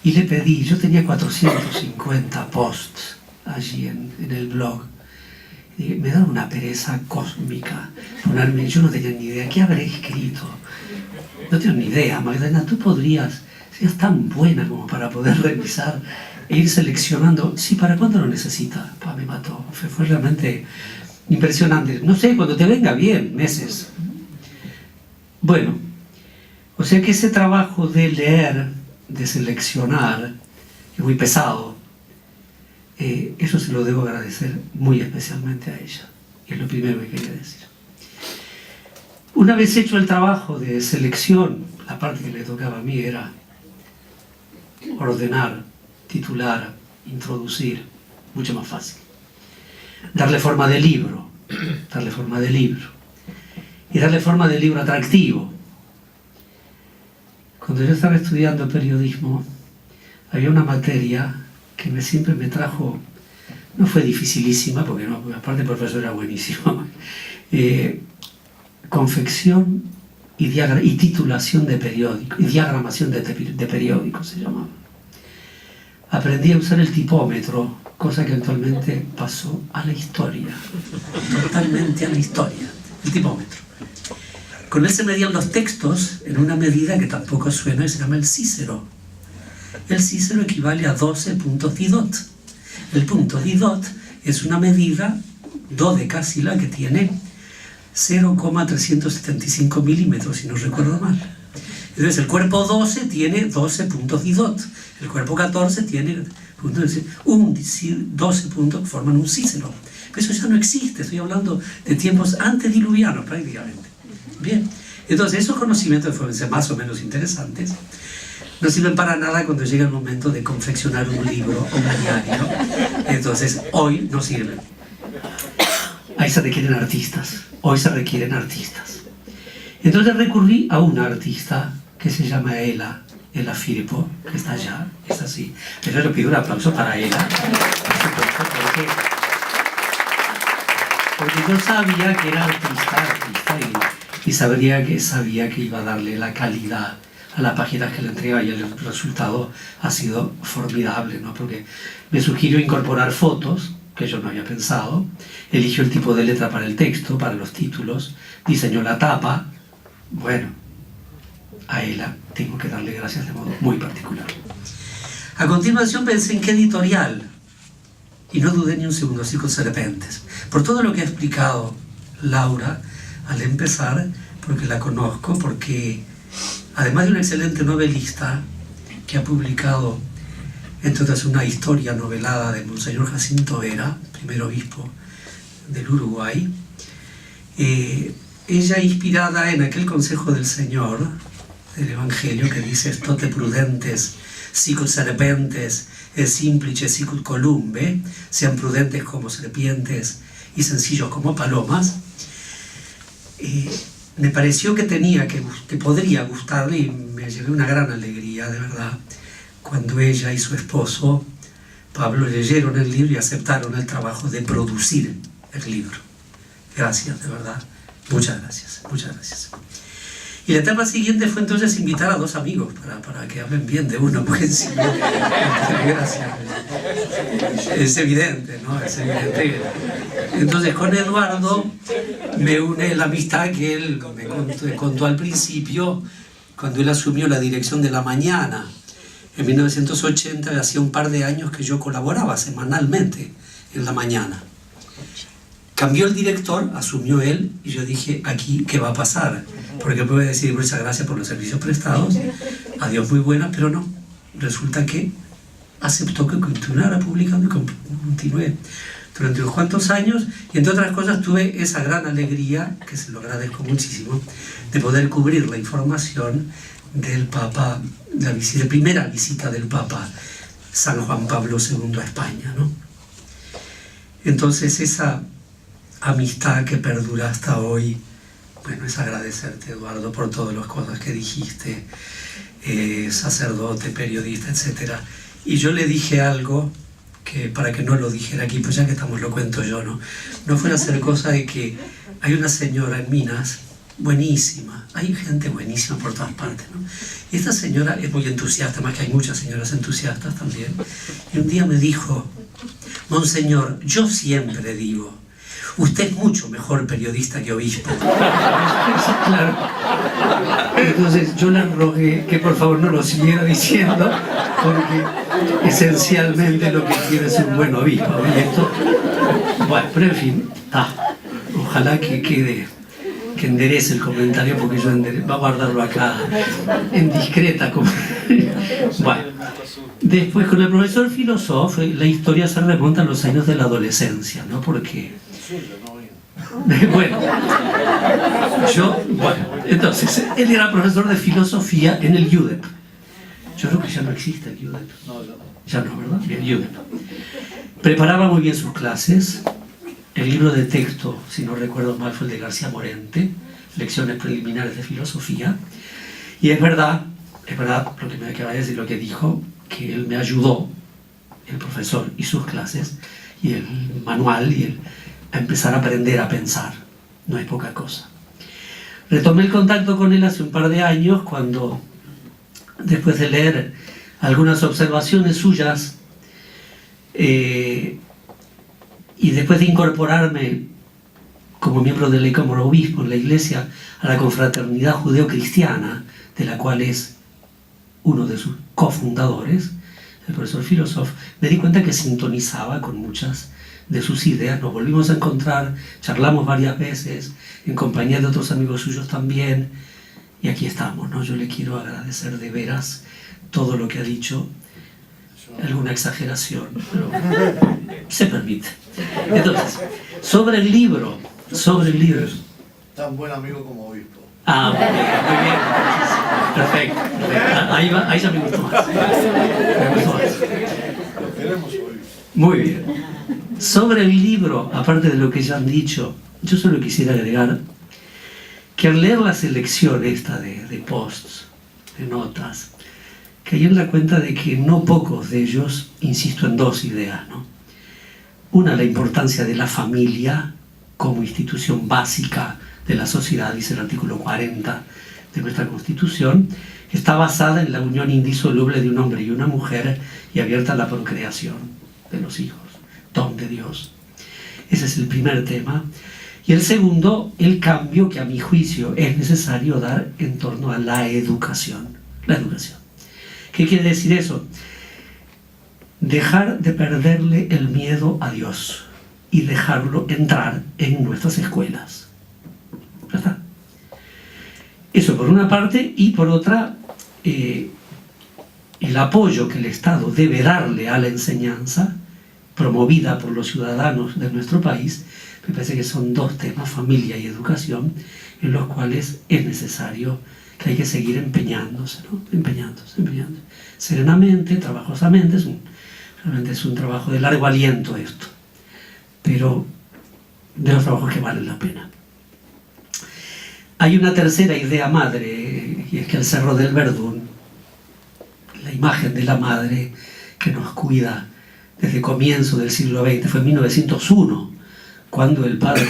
y le pedí, yo tenía 450 posts allí en el blog, y me daba una pereza cósmica ponerme, yo no tenía ni idea, ¿qué habré escrito? No tengo ni idea. Magdalena, tú podrías, seas tan buena como para poder revisar e ir seleccionando. Sí, ¿para cuándo lo necesita? Me mató, fue realmente impresionante. No sé, cuando te venga bien, meses. Bueno, o sea que ese trabajo de leer, de seleccionar, es muy pesado. Eso se lo debo agradecer muy especialmente a ella. Y es lo primero que quería decir. Una vez hecho el trabajo de selección, la parte que le tocaba a mí era ordenar, titular, introducir, mucho más fácil. Darle forma de libro, y darle forma de libro atractivo. Cuando yo estaba estudiando periodismo, había una materia que siempre me trajo, no fue dificilísima, porque no, aparte el profesor era buenísimo, confección y titulación de periódicos, y diagramación de periódicos se llamaba. Aprendí a usar el tipómetro, cosa que eventualmente pasó a la historia, totalmente a la historia, el tipómetro. Con él se medían los textos en una medida que tampoco suena, se llama el Cícero. El Cícero equivale a 12 puntos Didot. El punto Didot es una medida dodecácila que tiene 0,375 milímetros, si no recuerdo mal. Entonces el cuerpo 12 tiene 12 puntos Didot. El cuerpo 14 tiene 12 puntos que forman un Cícero. Pero eso ya no existe, estoy hablando de tiempos antediluvianos prácticamente. Bien, entonces esos conocimientos pueden ser más o menos interesantes. No sirven para nada cuando llega el momento de confeccionar un libro o un diario. Entonces hoy no sirven. Ahí se requieren artistas. Hoy se requieren artistas. Entonces recurrí a una artista que se llama Ela Firpo, que está allá, es así. Yo le pido un aplauso para Ela, porque yo sabía que era artista y sabía que iba a darle la calidad a las páginas que le entregaba, y el resultado ha sido formidable, ¿no? Porque me sugirió incorporar fotos que yo no había pensado, eligió el tipo de letra para el texto, para los títulos, diseñó la tapa. Bueno, a ella tengo que darle gracias de modo muy particular. A continuación pensé en qué editorial, y no dudé ni un segundo, así con Serpentes, por todo lo que ha explicado Laura al empezar, porque la conozco, porque además de una excelente novelista que ha publicado, entre otras, una historia novelada de Monseñor Jacinto Vera, primer obispo del Uruguay, ella inspirada en aquel consejo del Señor, del Evangelio, que dice «Stote prudentes, sicut serpentes, et simplices sicut columbe», sean prudentes como serpientes y sencillos como palomas. Me pareció que podría gustarle, y me llevé una gran alegría, de verdad, cuando ella y su esposo Pablo leyeron el libro y aceptaron el trabajo de producir el libro. Gracias, de verdad. Muchas gracias, muchas gracias. Y la etapa siguiente fue entonces invitar a 2 amigos para que hablen bien de uno, porque sí, gracias. Es evidente, ¿no? Es evidente. Entonces con Eduardo me une la amistad que él me contó al principio, cuando él asumió la dirección de La Mañana. En 1980, hacía un par de años que yo colaboraba semanalmente en La Mañana. Cambió el director, asumió él, y yo dije, aquí, ¿qué va a pasar? Porque puede decir muchas gracias por los servicios prestados, adiós muy buena, pero no. Resulta que aceptó que continuara publicando y continué durante unos cuantos años, y entre otras cosas tuve esa gran alegría, que se lo agradezco muchísimo, de poder cubrir la información del Papa, la primera visita del Papa San Juan Pablo II a España, ¿no? Entonces esa amistad que perdura hasta hoy, bueno, es agradecerte, Eduardo, por todas las cosas que dijiste, sacerdote, periodista, etc. Y yo le dije algo que para que no lo dijera aquí, pues ya que estamos lo cuento yo, ¿no? No fuera a ser cosa de que hay una señora en Minas, buenísima, hay gente buenísima por todas partes, ¿no? Y esta señora es muy entusiasta, más que hay muchas señoras entusiastas también, y un día me dijo, Monseñor, yo siempre digo, usted es mucho mejor periodista que obispo. Claro. Entonces yo le rogué que por favor no lo siguiera diciendo, porque esencialmente lo que quiere es un buen obispo. Y esto, bueno, pero en fin, ojalá que quede, que enderece el comentario, porque yo va a guardarlo acá en discreta. Bueno, después con el profesor filósofo, la historia se remonta a los años de la adolescencia, ¿no? Porque bueno, entonces, él era profesor de filosofía en el UDEP. Yo creo que ya no existe el UDEP. Ya no, ¿verdad? Bien, UDEP. Preparaba muy bien sus clases. El libro de texto, si no recuerdo mal, fue el de García Morente, Lecciones Preliminares de Filosofía. Y es verdad lo que me acaba de decir, lo que dijo, que él me ayudó, el profesor y sus clases, y el manual, a empezar a aprender a pensar. No es poca cosa. Retomé el contacto con él hace un par de años, cuando, después de leer algunas observaciones suyas, y después de incorporarme como miembro del ley como obispo en la Iglesia a la confraternidad judeo-cristiana, de la cual es uno de sus cofundadores, el profesor filósofo, me di cuenta que sintonizaba con muchas de sus ideas. Nos volvimos a encontrar, charlamos varias veces, en compañía de otros amigos suyos también, y aquí estamos, ¿no? Yo le quiero agradecer de veras todo lo que ha dicho, alguna exageración, pero se permite. Entonces, sobre el libro.
Tan buen amigo como obispo.
Muy bien. Perfecto. Ahí ya me gustó más.
Lo queremos obispo.
Muy bien. Sobre el libro, aparte de lo que ya han dicho, yo solo quisiera agregar que al leer la selección esta de posts, de notas, caí en la cuenta de que no pocos de ellos, insisto en 2 ideas, ¿no? Una, la importancia de la familia como institución básica de la sociedad, dice el artículo 40 de nuestra Constitución, que está basada en la unión indisoluble de un hombre y una mujer y abierta a la procreación de los hijos, don de Dios. Ese es el primer tema. Y el segundo, el cambio que a mi juicio es necesario dar en torno a la educación. La educación. ¿Qué quiere decir eso? Dejar de perderle el miedo a Dios y dejarlo entrar en nuestras escuelas. Ya está. Eso por una parte, y por otra, el apoyo que el Estado debe darle a la enseñanza promovida por los ciudadanos de nuestro país. Me parece que son 2 temas, familia y educación, en los cuales es necesario, que hay que seguir empeñándose, ¿no? Empeñándose. Serenamente, trabajosamente, realmente es un trabajo de largo aliento esto, pero de los trabajos que valen la pena. Hay una tercera idea madre, y es que el Cerro del Verdún, la imagen de la madre que nos cuida desde comienzo del siglo XX, fue en 1901, cuando el padre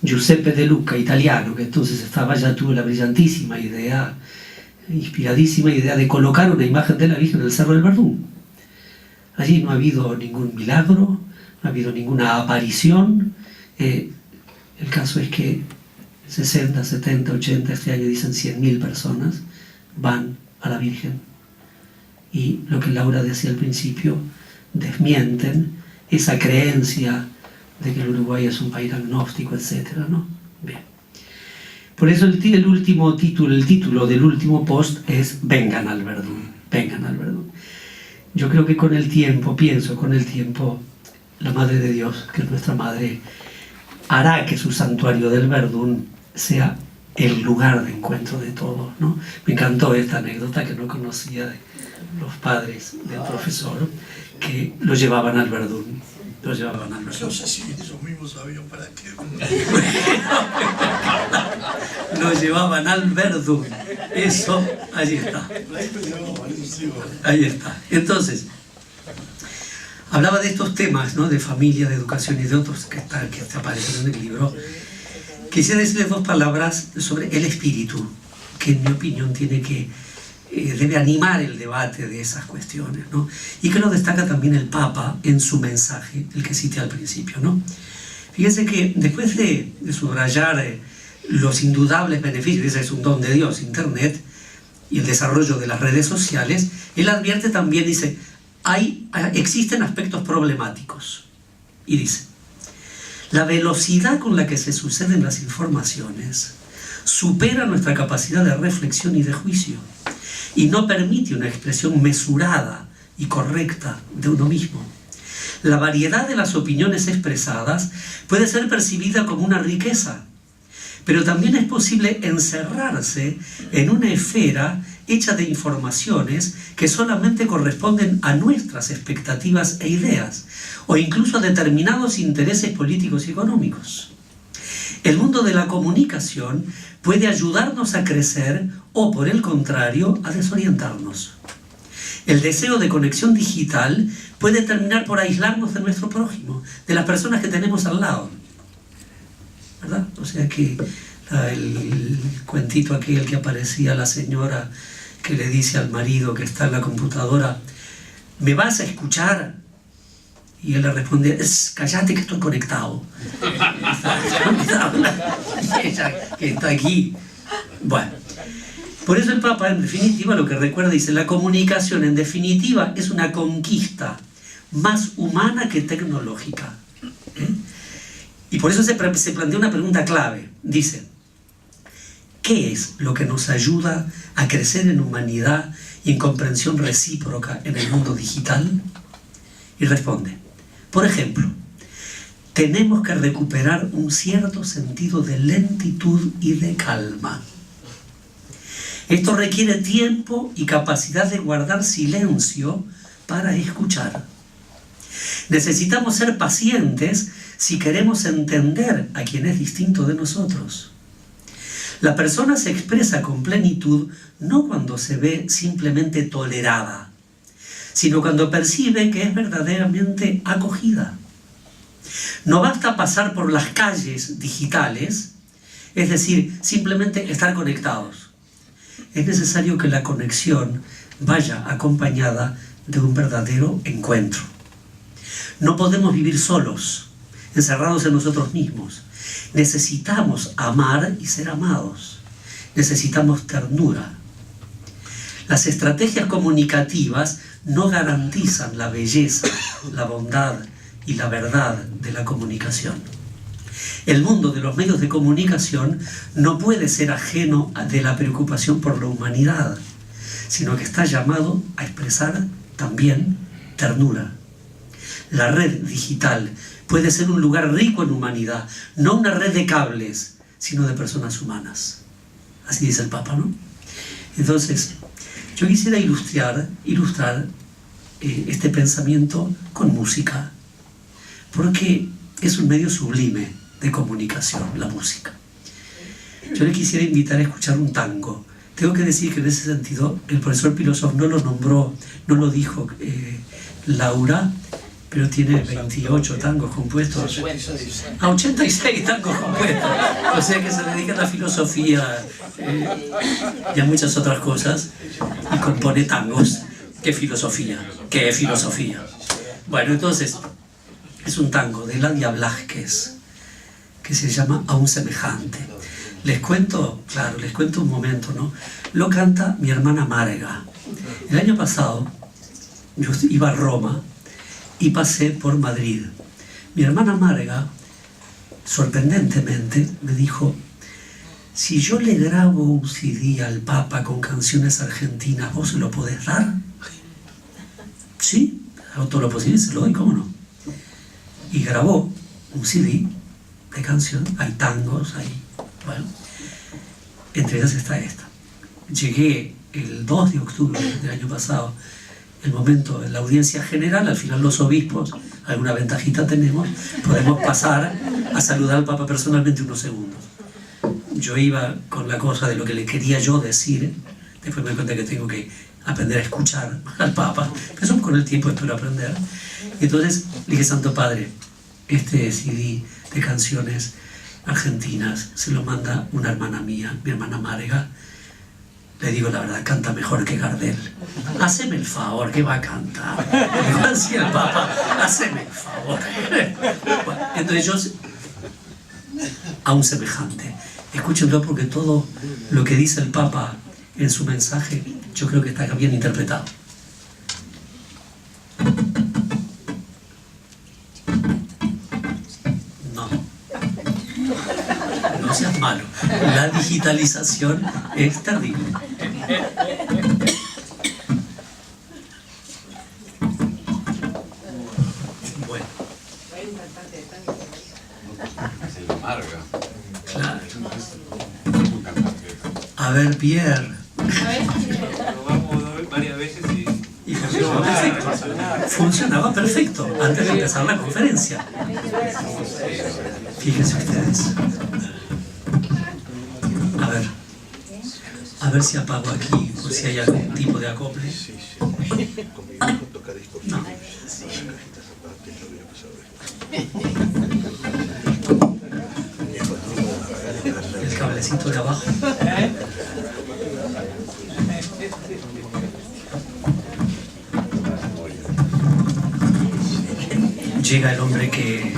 Giuseppe De Luca, italiano, que entonces ya tuvo la brillantísima idea, inspiradísima idea de colocar una imagen de la Virgen en el Cerro del Verdún. Allí no ha habido ningún milagro, no ha habido ninguna aparición. El caso es que 60, 70, 80, este año dicen 100.000 personas van a la Virgen. Y lo que Laura decía al principio, desmienten esa creencia de que el Uruguay es un país agnóstico, etc., ¿no? Bien. Por eso el título del último post es Vengan al Verdún, vengan al Verdún. Yo creo que con el tiempo, la Madre de Dios, que es nuestra Madre, hará que su santuario del Verdún sea el lugar de encuentro de todos, ¿no? Me encantó esta anécdota que no conocía de los padres del profesor, que lo llevaban al Verdún. Lo llevaban al Verdún.
No sé si ellos mismos sabían para qué.
Lo llevaban al Verdún. Eso, allí está. Ahí está. Entonces, hablaba de estos temas, ¿no? De familia, de educación y de otros que aparecen en el libro. Quisiera decirles 2 palabras sobre el espíritu, que en mi opinión debe animar el debate de esas cuestiones, ¿no? Y que lo destaca también el Papa en su mensaje, el que cité al principio, ¿no? Fíjense que después de subrayar los indudables beneficios, ese es un don de Dios, Internet, y el desarrollo de las redes sociales, él advierte también, dice, existen aspectos problemáticos. Y dice, la velocidad con la que se suceden las informaciones supera nuestra capacidad de reflexión y de juicio, y no permite una expresión mesurada y correcta de uno mismo. La variedad de las opiniones expresadas puede ser percibida como una riqueza, pero también es posible encerrarse en una esfera hecha de informaciones que solamente corresponden a nuestras expectativas e ideas, o incluso a determinados intereses políticos y económicos. El mundo de la comunicación puede ayudarnos a crecer o, por el contrario, a desorientarnos. El deseo de conexión digital puede terminar por aislarnos de nuestro prójimo, de las personas que tenemos al lado, ¿verdad? O sea que el cuentito aquel que aparecía la señora que le dice al marido que está en la computadora, ¿me vas a escuchar? Y él le responde, cállate que estoy conectado. Y ella que está aquí. Bueno, por eso el Papa en definitiva lo que recuerda dice, la comunicación en definitiva es una conquista más humana que tecnológica. Y por eso se plantea una pregunta clave. Dice, ¿qué es lo que nos ayuda a crecer en humanidad y en comprensión recíproca en el mundo digital? Y responde, por ejemplo, tenemos que recuperar un cierto sentido de lentitud y de calma. Esto requiere tiempo y capacidad de guardar silencio para escuchar. Necesitamos ser pacientes si queremos entender a quien es distinto de nosotros. La persona se expresa con plenitud no cuando se ve simplemente tolerada, sino cuando percibe que es verdaderamente acogida. No basta pasar por las calles digitales, es decir, simplemente estar conectados. Es necesario que la conexión vaya acompañada de un verdadero encuentro. No podemos vivir solos, encerrados en nosotros mismos. Necesitamos amar y ser amados. Necesitamos ternura. Las estrategias comunicativas no garantizan la belleza, la bondad y la verdad de la comunicación. El mundo de los medios de comunicación no puede ser ajeno de la preocupación por la humanidad, sino que está llamado a expresar también ternura. La red digital puede ser un lugar rico en humanidad, no una red de cables, sino de personas humanas. Así dice el Papa, ¿no? Entonces, yo quisiera ilustrar este pensamiento con música, porque es un medio sublime de comunicación, la música. Yo le quisiera invitar a escuchar un tango. Tengo que decir que en ese sentido el profesor Pilossov no lo nombró, no lo dijo Laura, pero tiene 28 tangos compuestos. A 86 tangos compuestos. O sea que se dedica a la filosofía y a muchas otras cosas y compone tangos. ¿Qué filosofía? ¿Qué filosofía? Bueno, entonces es un tango de Eladia Blasquez que se llama A un semejante. Les cuento un momento, ¿no? Lo canta mi hermana Marga. El año pasado yo iba a Roma y pasé por Madrid. Mi hermana Marga, sorprendentemente, me dijo: si yo le grabo un CD al Papa con canciones argentinas, ¿vos se lo podés dar? Sí, hago todo lo posible, se lo doy, ¿cómo no? Y grabó un CD de canciones, hay tangos, bueno, entre ellas está esta. Llegué el 2 de octubre del año pasado, el momento en la audiencia general, al final los obispos, alguna ventajita tenemos, podemos pasar a saludar al Papa personalmente unos segundos. Yo iba con la cosa de lo que le quería yo decir, después me di cuenta que tengo que aprender a escuchar al Papa, eso con el tiempo espero aprender. Y entonces le dije: Santo Padre, este CD de canciones argentinas se lo manda una hermana mía, mi hermana Marga. Le digo la verdad, canta mejor que Gardel. Haceme el favor, que va a cantar. Le digo así al Papa, haceme el favor. Bueno, entonces yo, a un semejante. Escúchenlo, porque todo lo que dice el Papa en su mensaje, yo creo que está bien interpretado. No seas malo. La digitalización es terrible. Bueno. Claro. A ver, Pierre.
Lo vamos a ver varias veces
y funcionaba perfecto. Funcionaba perfecto antes de empezar la conferencia. Fíjense ustedes. A ver si apago aquí, por si hay algún tipo de acople. No. El cablecito de abajo. Llega el hombre que...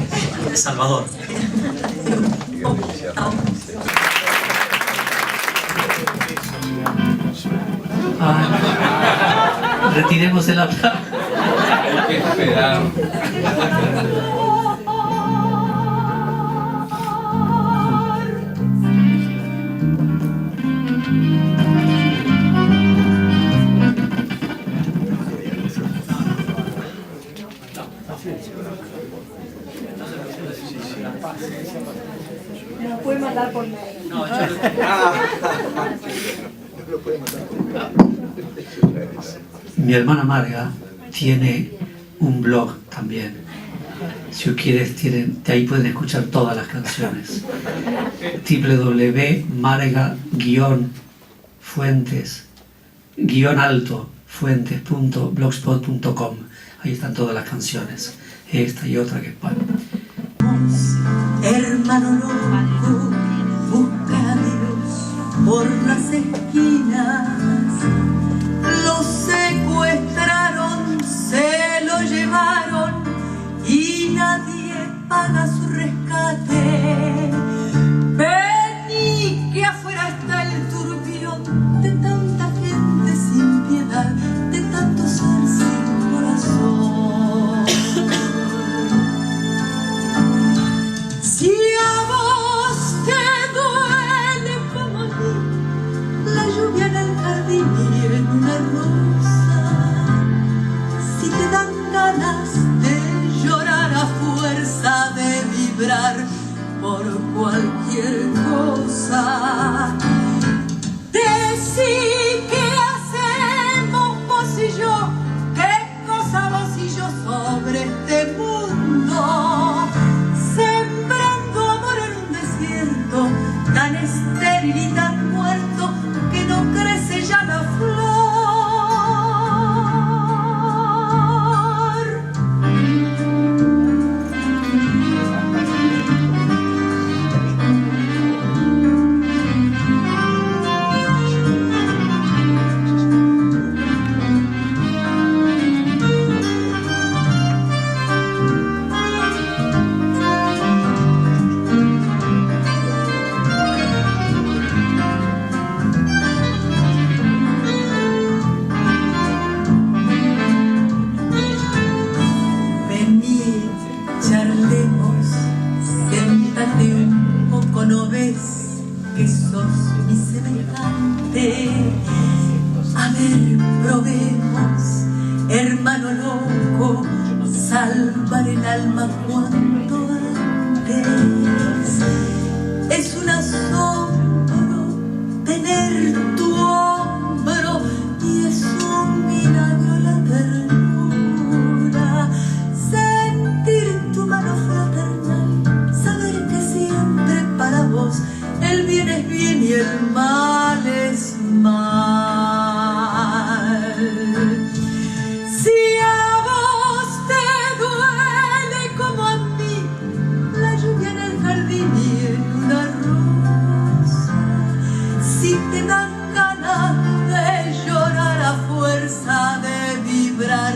Salvador. Retiremos el aplauso.
hay que esperar.
Nos puede mandar por mail.
No, mi hermana Marga tiene un blog también. Si quieres, de ahí pueden escuchar todas las canciones. www.marga-fuentes-fuentes.blogspot.com. Ahí están todas las canciones. Esta y otra que bueno.
Hermano loco, busca a Dios por las esquinas. Lo secuestraron, se lo llevaron y nadie paga su rescate. Vení que afuera está el turbión de tanta gente sin piedad, de tanto ser sin corazón. Si a vos te duele como a mí la lluvia en el jardín y en una rosa, si te dan ganas de llorar a fuerza de vibrar por cualquier cosa, decí qué hacemos vos y yo, qué cosa vos y yo sobre este mundo. Tan estéril y tan muerto que no crece ya la flor. que sos mi semejante. A ver, probemos, hermano loco, salvar el alma cuanto antes. Es un asombro tener tu hombro y es un milagro la ternura. Sentir tu mano fraternal, saber que siempre para vos el bien es bien y el mal es mal. Si a vos te duele como a mí la lluvia en el jardín y en una rosa, si te dan ganas de llorar a fuerza de vibrar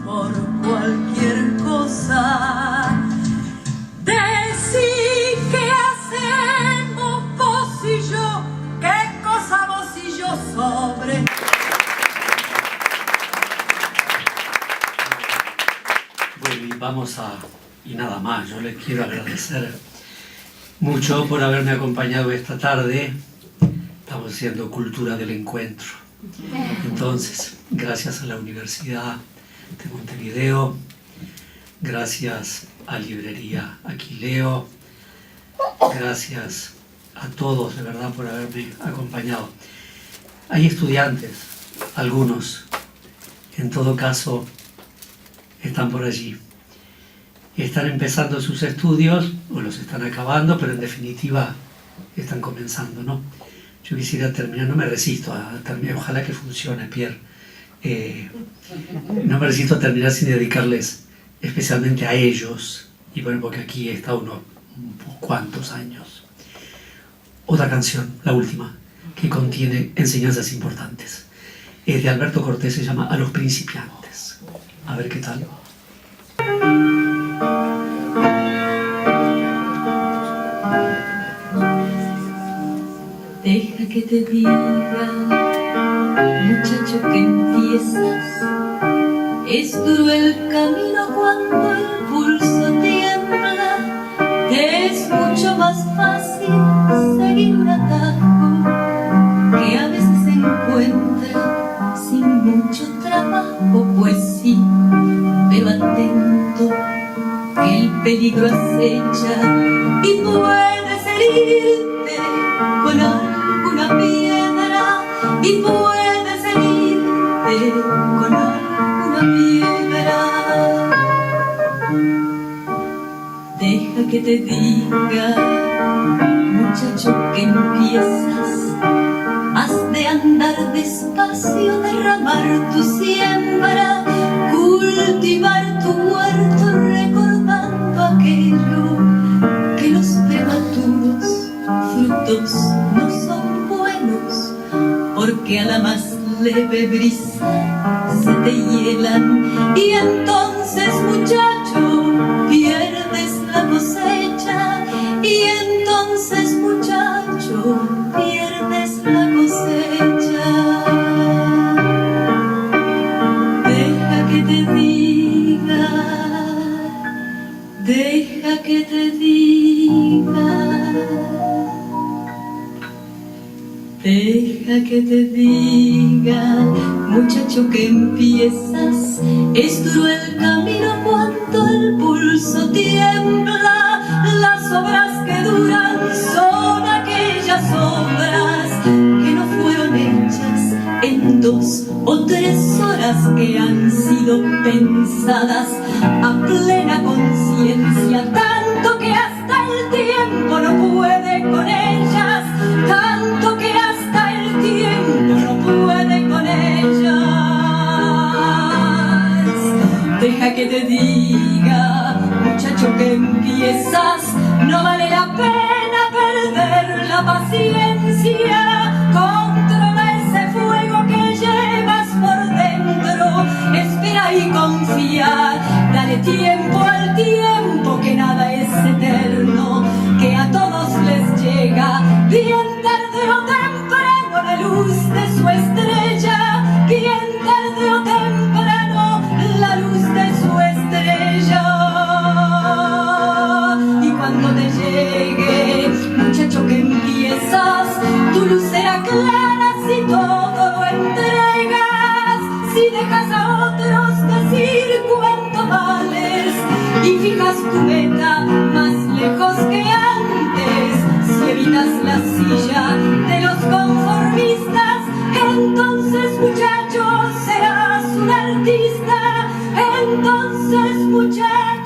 por cualquier cosa, decí qué hacemos vos y yo, qué cosa vos y yo sobre.
Bueno, y vamos a... y nada más, yo les quiero agradecer mucho por haberme acompañado esta tarde. Estamos haciendo cultura del encuentro. Entonces, gracias a la Universidad de Montevideo, gracias a Librería Aquileo, gracias a todos de verdad por haberme acompañado. Hay estudiantes, algunos, en todo caso, están por allí. Están empezando sus estudios, o los están acabando, pero en definitiva están comenzando, ¿no? Yo quisiera terminar, no me resisto a terminar, ojalá que funcione, Pierre. No me resisto a terminar sin dedicarles especialmente a ellos, y bueno, porque aquí he estado unos cuantos años. Otra canción, la última, que contiene enseñanzas importantes. Es de Alberto Cortés, se llama A los principiantes. A ver qué tal.
Deja que te diga, muchacho, que empiezas. Es duro el camino cuando el pulso tiembla. Te es mucho más fácil seguir un atajo que a veces se encuentra sin mucho trabajo. Pues sí, pero atento, que el peligro acecha y puedes herirte con alguna piedra, y puedes herirte con alguna piedra. Deja que te diga, muchacho, que empiezas. Has de andar despacio, derramar tu siembra, cultivar tu huerto, recordando aquello que los prematuros frutos no son buenos, porque a la más leve brisa se te hielan, y entonces, muchacho, pierdes la cosecha, y entonces, muchacho, pierdes la cosecha. Deja que te diga, deja que te diga, deja que te diga, muchacho, que empiezas. Es duro el camino cuando el pulso tiembla. Las obras que duran son aquellas obras que no fueron hechas en 2 o 3 horas, que han sido pensadas a plena conciencia, tanto que hasta el tiempo no puede con ellas, tanto que hasta el tiempo no puede con ellas. Deja que te diga, muchacho, que empiezas. No vale la pena perder la paciencia, controla ese fuego que llevas por dentro, espera y confía, dale tiempo al tiempo, que nada es eterno, que a todos les llega, bien tarde o temprano, la luz de su estrella, bien tarde o temprano, la luz de su estrella. Y cuando te llegue, muchacho, que empieza y fijas tu meta más lejos que antes. Si evitas la silla de los conformistas, entonces muchacho serás un artista. Entonces muchacho